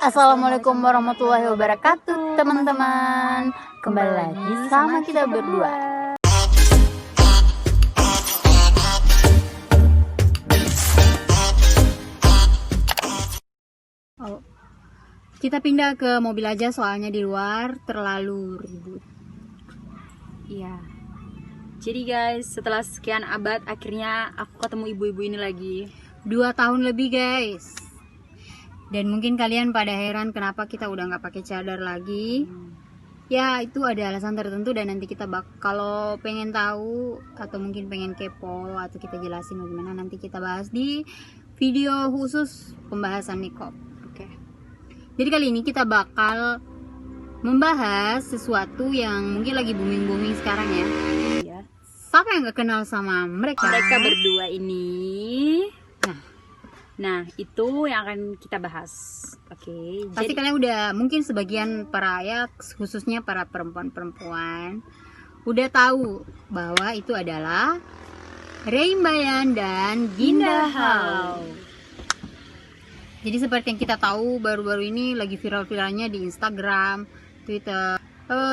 Assalamualaikum warahmatullahi wabarakatuh, teman-teman. Kembali lagi sama kita berdua. Oh, kita pindah ke mobil aja soalnya di luar terlalu ribut. Iya. Jadi guys, setelah sekian abad akhirnya aku ketemu ibu-ibu ini lagi. 2 tahun lebih, guys. Dan mungkin kalian pada heran kenapa kita udah nggak pakai cadar lagi. Ya itu ada alasan tertentu dan nanti kita kalau pengen tahu atau mungkin pengen kepo atau kita jelasin bagaimana, nanti kita bahas di video khusus pembahasan niqab. Oke. Jadi kali ini kita bakal membahas sesuatu yang mungkin lagi booming sekarang ya. Iya. Siapa yang gak kenal sama mereka? Mereka berdua ini. Nah, itu yang akan kita bahas. Oke. Pasti kalian udah, mungkin sebagian para ya, khususnya para perempuan-perempuan udah tahu bahwa itu adalah Reimbayan dan Ginda Hao. Jadi seperti yang kita tahu, baru-baru ini lagi viral-viralnya di Instagram, Twitter,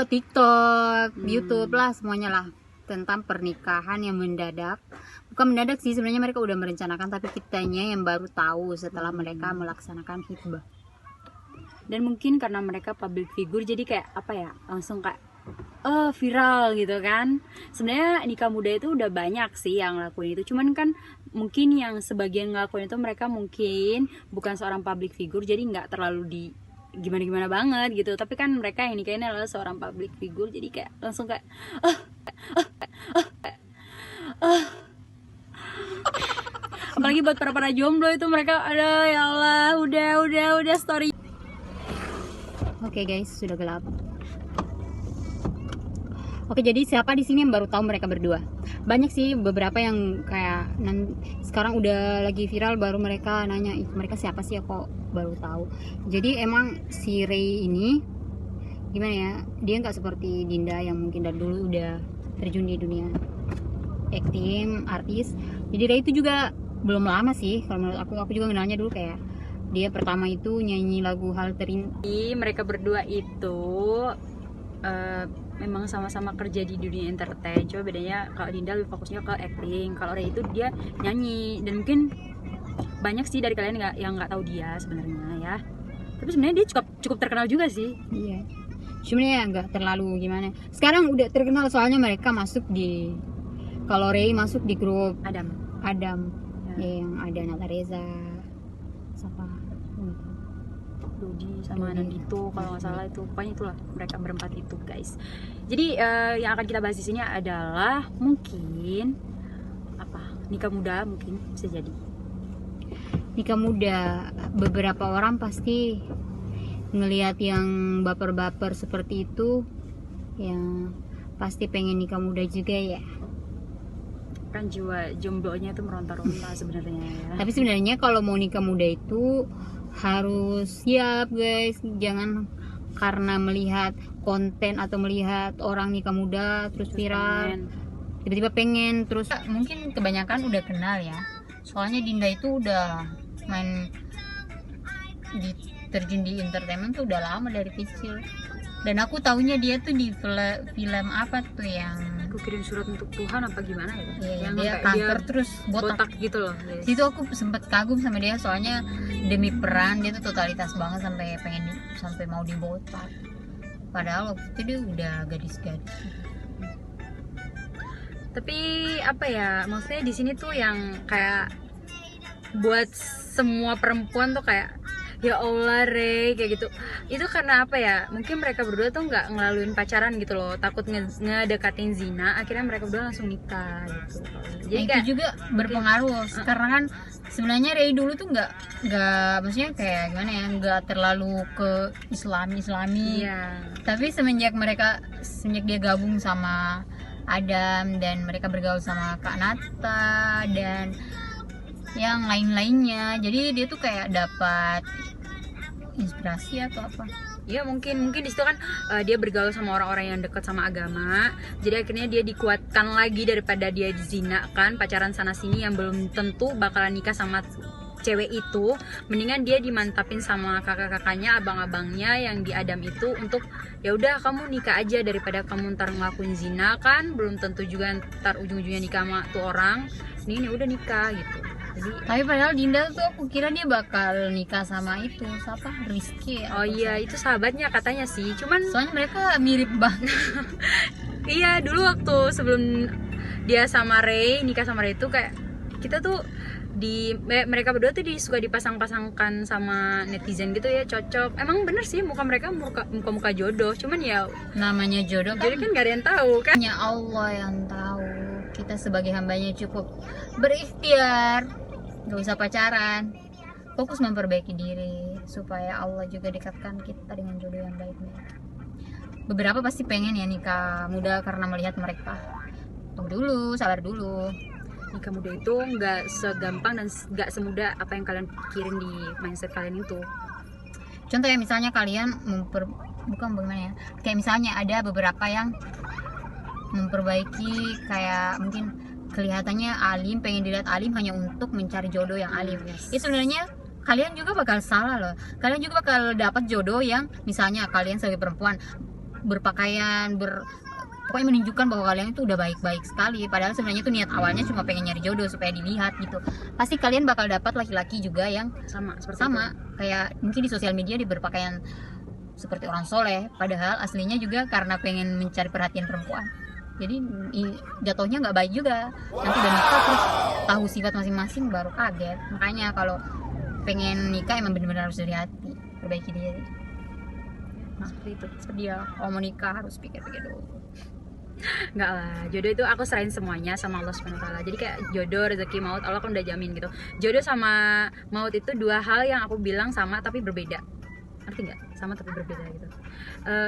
TikTok, YouTube lah, semuanya lah, tentang pernikahan yang mendadak. Bukan mendadak sih, sebenarnya mereka udah merencanakan, tapi kitanya yang baru tahu setelah mereka melaksanakan khitbah. Dan mungkin karena mereka public figure, jadi kayak apa ya, langsung kayak viral gitu kan. Sebenarnya nikah muda itu udah banyak sih yang ngelakuin itu, cuman kan mungkin yang sebagian ngelakuin itu mereka mungkin bukan seorang public figure, jadi nggak terlalu di gimana banget gitu. Tapi kan mereka yang nikahin adalah seorang public figure, jadi kayak langsung kayak apalagi buat para jomblo itu, mereka ada, ya Allah, udah story. Oke guys, sudah gelap. Oke, jadi siapa di sini yang baru tahu mereka berdua? Banyak sih, beberapa yang kayak sekarang udah lagi viral, baru mereka nanya, mereka siapa sih, kok baru tahu. Jadi emang si Rey ini gimana ya, dia nggak seperti Dinda yang mungkin dari dulu udah terjun di dunia acting, artis. Jadi Rey itu juga belum lama sih kalau menurut aku juga kenalnya dulu kayak dia pertama itu nyanyi lagu Hal Terindah. Mereka berdua itu memang sama-sama kerja di dunia entertain, coba bedanya kalau Dinda lebih fokusnya ke acting, kalau Rey itu dia nyanyi. Dan mungkin banyak sih dari kalian yang nggak tahu dia sebenarnya ya, tapi sebenarnya dia cukup terkenal juga sih. Iya, cuman ya nggak terlalu gimana. Sekarang udah terkenal soalnya mereka masuk di, kalau Rey masuk di grup Adam ya, yang ada Nata Reza, siapa, Dodi sama Nandito kalau nggak salah, itu pokoknya itulah mereka berempat itu guys. Jadi yang akan kita bahas di sini adalah mungkin nikah muda, mungkin bisa jadi nikah muda. Beberapa orang pasti ngelihat yang baper-baper seperti itu, yang pasti pengen nikah muda juga ya. Kan jiwa jomblonya itu meronta-ronta sebenarnya ya. Tapi sebenarnya kalau mau nikah muda itu harus siap guys, jangan karena melihat konten atau melihat orang nikah muda terus viral tiba-tiba pengen terus. Mungkin kebanyakan udah kenal ya, soalnya Dinda itu udah main terjun di entertainment tuh udah lama dari kecil. Dan aku taunya dia tuh di film apa tuh yang Aku Kirim Surat Untuk Tuhan apa gimana ya? Yang dia kanker terus botak gitu loh. Itu aku sempet kagum sama dia, soalnya demi peran dia tuh totalitas banget sampai mau dibotak. Padahal waktu itu dia udah gadis-gadis. Tapi apa ya, maksudnya di sini tuh yang kayak buat semua perempuan tuh kayak ya Allah Rey kayak gitu. Itu karena apa ya, mungkin mereka berdua tuh nggak ngelaluin pacaran gitu loh, takut ngedekatin zina, akhirnya mereka berdua langsung nikah gitu. Jadi itu juga berpengaruh karena kan sebenarnya Rey dulu tuh nggak maksudnya kayak gimana ya, nggak terlalu ke islami iya. Tapi semenjak dia gabung sama Adam dan mereka bergaul sama Kak Nata dan yang lain-lainnya, jadi dia tuh kayak dapat inspirasi atau apa ya, mungkin di situ kan dia bergaul sama orang-orang yang dekat sama agama, jadi akhirnya dia dikuatkan lagi daripada dia zina kan, pacaran sana sini yang belum tentu bakalan nikah sama cewek itu mendingan dia dimantapin sama kakak-kakaknya, abang-abangnya yang di Adam itu untuk ya udah kamu nikah aja daripada kamu ntar ngelakuin zina, kan belum tentu juga ntar ujung-ujungnya nikah sama tuh orang. Ini udah nikah gitu. Jadi Tapi padahal Dinda tuh aku kira dia bakal nikah sama itu siapa, Rizky oh iya itu sahabatnya katanya sih, cuman soalnya mereka mirip banget. iya dulu waktu sebelum dia sama Ray nikah sama Ray itu kayak kita tuh mereka berdua tuh suka dipasang-pasangkan sama netizen gitu ya, cocok. Emang bener sih muka mereka muka jodoh, cuman ya Namanya jodoh jadi kan kan gak ada yang tahu kan. hanya Allah yang tahu. Kita sebagai hambanya cukup berikhtiar, gak usah pacaran, fokus memperbaiki diri supaya Allah juga dekatkan kita dengan jodoh yang baik-baik. Beberapa pasti pengen ya nikah muda karena melihat mereka. Tunggu dulu, sabar dulu. Nikah muda itu nggak segampang dan nggak semudah apa yang kalian pikirin di mindset kalian itu. Contoh ya misalnya kalian bukan bagaimana ya, kayak misalnya ada beberapa yang memperbaiki kayak mungkin kelihatannya alim, pengen dilihat alim hanya untuk mencari jodoh yang alim. Yes. Ya sebenarnya kalian juga bakal salah loh. Kalian juga bakal dapat jodoh yang misalnya kalian sebagai perempuan berpakaian pokoknya menunjukkan bahwa kalian itu udah baik-baik sekali, padahal sebenarnya tuh niat awalnya cuma pengen nyari jodoh supaya dilihat gitu. Pasti kalian bakal dapat laki-laki juga yang Seperti sama kayak mungkin di sosial media dia berpakaian seperti orang soleh, padahal aslinya juga karena pengen mencari perhatian perempuan. Jadi jatuhnya nggak baik juga. Nanti udah nikah terus tahu sifat masing-masing baru kaget. Makanya kalau pengen nikah emang benar-benar harus dari hati, perbaiki diri. Nah, seperti itu. seperti dia kalau mau nikah harus pikir-pikir dulu. Enggak lah, jodoh itu aku serahin semuanya sama Allah Subhanahu wa taala. Jadi kayak jodoh, rezeki, maut Allah kan udah jamin gitu. Jodoh sama maut itu dua hal yang aku bilang sama tapi berbeda. Ngerti nggak? Sama tapi berbeda gitu.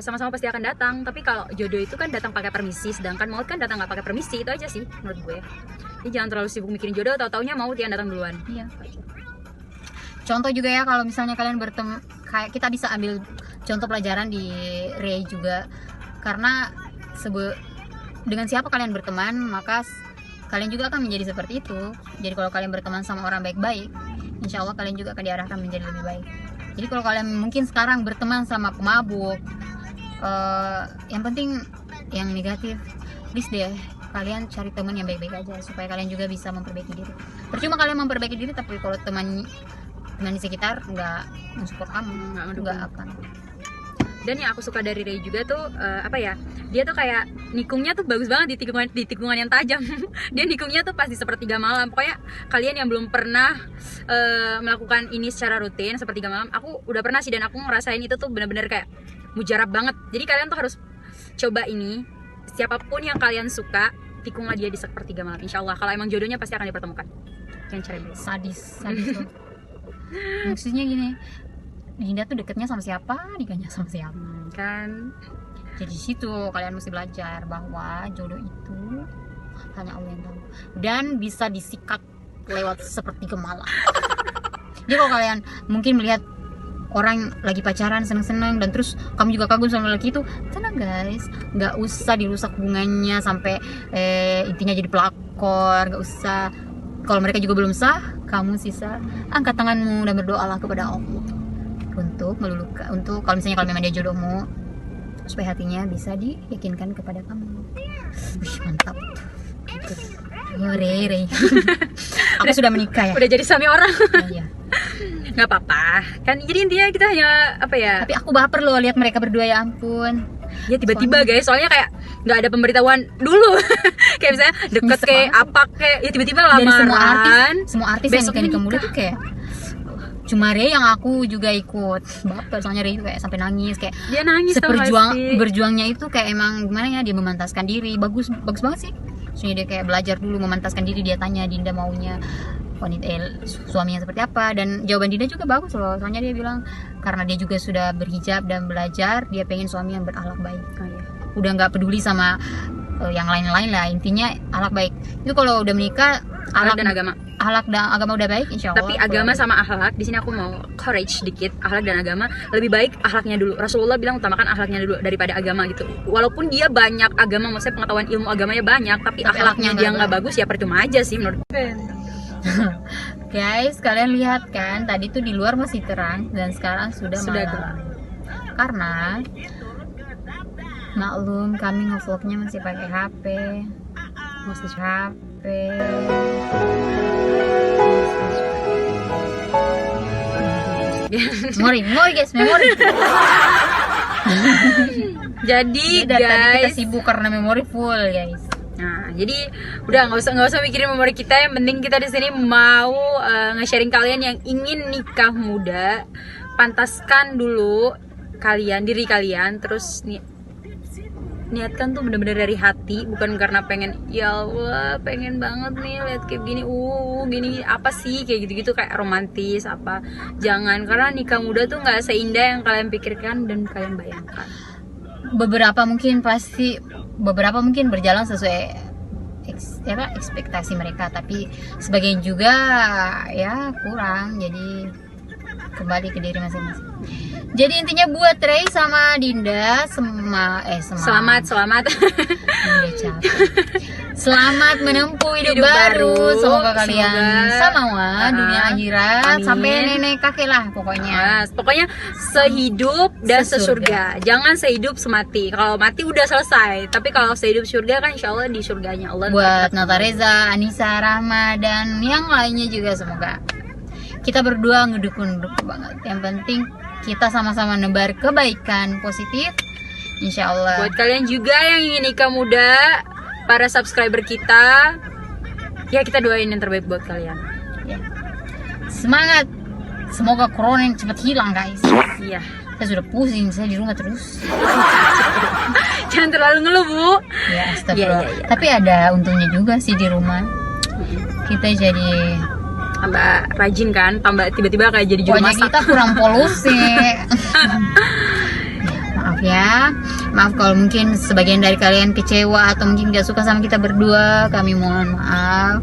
Sama-sama pasti akan datang, tapi kalau jodoh itu kan datang pakai permisi, sedangkan maut kan datang nggak pakai permisi. Itu aja sih menurut gue. Jadi jangan terlalu sibuk mikirin jodoh, tahu-taunya maut yang datang duluan. Iya. Contoh juga ya kalau misalnya kalian bertemu, kayak kita bisa ambil contoh pelajaran di Ray juga, karena dengan siapa kalian berteman maka kalian juga akan menjadi seperti itu. Jadi kalau kalian berteman sama orang baik-baik, insya Allah kalian juga akan diarahkan menjadi lebih baik. Jadi kalau kalian mungkin sekarang berteman sama pemabuk, yang penting yang negatif, please deh kalian cari teman yang baik-baik aja supaya kalian juga bisa memperbaiki diri. Percuma kalian memperbaiki diri tapi kalau teman di sekitar nggak mensupport kamu, nggak akan. Dan yang aku suka dari Ray juga tuh dia tuh kayak nikungnya tuh bagus banget di tikungan yang tajam. Dia nikungnya tuh pas di sepertiga malam. Pokoknya kalian yang belum pernah melakukan ini secara rutin sepertiga malam, aku udah pernah sih dan aku ngerasain itu tuh benar-benar kayak mujarab banget. Jadi kalian tuh harus coba ini, siapapun yang kalian suka tikunglah dia di sepertiga malam. Insya Allah kalau emang jodohnya pasti akan dipertemukan. Jangan cari Sadis tuh. Maksudnya gini, Dinda tuh deketnya sama siapa, nikahnya sama siapa kan. Jadi situ kalian mesti belajar bahwa jodoh itu hanya Allah yang tahu dan bisa disikat lewat sepertiga malam. Jadi kalau kalian mungkin melihat orang lagi pacaran seneng-seneng dan terus kamu juga kagum sama laki itu, tenang guys, nggak usah dirusak hubungannya sampai intinya jadi pelakor, nggak usah. Kalau mereka juga belum sah, kamu sisa angkat tanganmu dan berdoalah kepada Allah untuk meluluhkan, untuk kalau misalnya kalau memang dia jodohmu, supaya hatinya bisa diyakinkan kepada kamu. Wih, mantap gitu. Re. Aku sudah menikah ya, Udah jadi suami orang. iya. Nggak apa-apa kan, jadi intinya kita hanya Tapi aku baper loh lihat mereka berdua, ya ampun. ya tiba-tiba guys, soalnya kayak nggak ada pemberitahuan dulu. Kayak misalnya deket Nyesek kayak banget. apa kayak ya tiba-tiba Dari lamaran. semua artis yang besoknya nikah muda nikah. tuh kayak cuma Ray yang aku juga ikut baper, soalnya Ray itu kayak sampai nangis, kayak Dia nangis tau gak sih? berjuangnya itu kayak emang gimana ya, dia memantaskan diri, bagus banget sih. Soalnya dia kayak belajar dulu memantaskan diri, dia tanya Dinda maunya wanita suaminya seperti apa, dan jawaban Dinda juga bagus loh. Soalnya dia bilang karena dia juga sudah berhijab dan belajar, dia pengen suami yang berakhlak baik. Oh, iya. Udah nggak peduli sama yang lain-lain lah, intinya akhlak baik. Itu kalau udah menikah Akhlak dan agama. akhlak dan agama udah baik, insya Allah. Tapi agama sama akhlak, di sini aku mau courage dikit. Akhlak dan agama lebih baik akhlaknya dulu. Rasulullah bilang utamakan akhlaknya dulu daripada agama gitu. Walaupun dia banyak agama, maksudnya pengetahuan ilmu agamanya banyak, tapi akhlaknya dia nggak bagus ya percuma aja sih menurut. Guys, kalian lihat kan, tadi tuh di luar masih terang dan sekarang sudah Sudah malam. Karena maklum kami ngevlognya masih pakai HP. Masih HP. Memori guys, memori. Jadi Tadi kita guys, sibuk karena memori full guys. nah jadi udah nggak usah mikirin memori kita, yang penting kita di sini mau nge-sharing kalian yang ingin nikah muda. Pantaskan dulu diri kalian, terus niatkan tuh bener-bener dari hati, bukan karena pengen ya Allah pengen banget nih lihat kayak gini gini apa sih kayak gitu-gitu kayak romantis apa. Jangan, karena nikah muda tuh nggak seindah yang kalian pikirkan dan kalian bayangkan. Beberapa mungkin berjalan sesuai ekspektasi mereka, tapi sebagian juga ya kurang, jadi kembali ke diri masing-masing. Jadi intinya buat Ray sama Dinda Selamat Udah capek. Selamat menempuh hidup baru. Semoga kalian sama dunia akhirat, amin. sampai nenek kakek lah pokoknya. Pokoknya sehidup dan sesurga. Jangan sehidup semati. Kalau mati udah selesai. Tapi kalau sehidup surga kan insya Allah di surganya Allah. Buat Nata Reza, Anissa, Rahma, dan yang lainnya juga semoga kita berdua ngedukung banget. Yang penting kita sama-sama nebar kebaikan positif, insya Allah. Buat kalian juga yang ingin nikah muda, para subscriber kita, ya kita doain yang terbaik buat kalian. Ya. Semangat. Semoga corona yang cepat hilang guys. Iya. Saya sudah pusing, saya di rumah terus. Jangan terlalu ngeluh, Bu. Ya, astagfirullah. Iya. Tapi ada untungnya juga sih di rumah. Kita jadi Tambah rajin kan, tambah tiba-tiba kayak jadi juru pokoknya masak. kita kurang polusi. Maaf kalau mungkin sebagian dari kalian kecewa atau mungkin gak suka sama kita berdua, kami mohon maaf.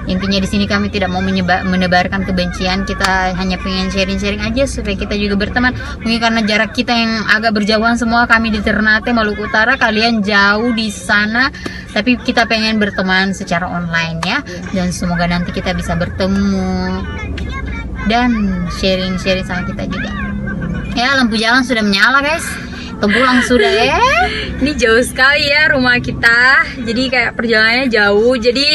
Intinya di sini kami tidak mau menebarkan kebencian, kita hanya pengen sharing-sharing aja supaya kita juga berteman. Mungkin karena jarak kita yang agak berjauhan, semua kami di Ternate, Maluku Utara, kalian jauh di sana, tapi kita pengen berteman secara online ya. Dan semoga nanti kita bisa bertemu dan sharing-sharing sama kita juga. Ya, lampu jalan sudah menyala guys. Tempulang sudah ya. Ini jauh sekali ya rumah kita. Jadi kayak perjalanannya jauh. Jadi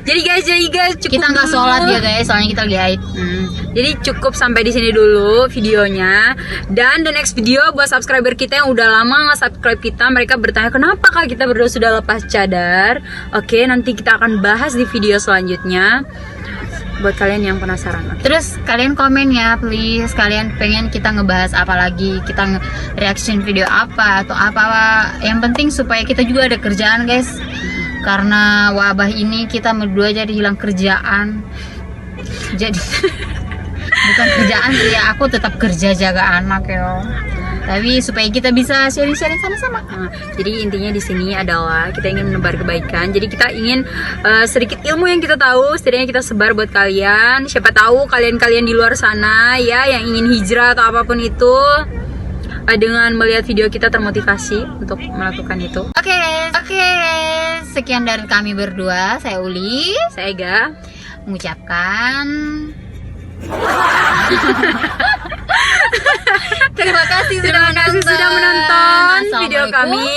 guys cukup. Kita nggak sholat ya guys, soalnya kita lagi haid. Jadi cukup sampai di sini dulu videonya. Dan the next video buat subscriber kita yang udah lama nggak subscribe kita, mereka bertanya kenapa kak kita berdua sudah lepas cadar. Oke, nanti kita akan bahas di video selanjutnya. Buat kalian yang penasaran. Terus kalian komen ya please, kalian pengen kita ngebahas apa lagi, kita reaction video apa atau apa. Yang penting supaya kita juga ada kerjaan guys. Karena wabah ini kita berdua jadi hilang kerjaan. Jadi bukan kerjaan sih ya, aku tetap kerja jaga anak ya. Tapi supaya kita bisa sharing-sharing sama-sama. Jadi intinya di sini adalah kita ingin menebar kebaikan. Jadi kita ingin sedikit ilmu yang kita tahu, setidaknya kita sebar buat kalian. Siapa tahu kalian-kalian di luar sana ya yang ingin hijrah atau apapun itu, dengan melihat video kita termotivasi untuk melakukan itu. Oke. Sekian dari kami berdua. Saya Uli, Saya Ega. mengucapkan terima kasih sudah menonton video kami.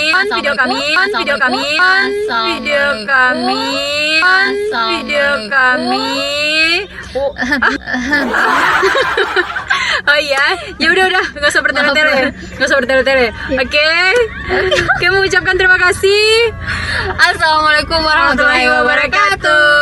Oh iya, ya udah nggak usah bertele-tele. Oke, mengucapkan terima kasih. Assalamualaikum warahmatullahi wabarakatuh.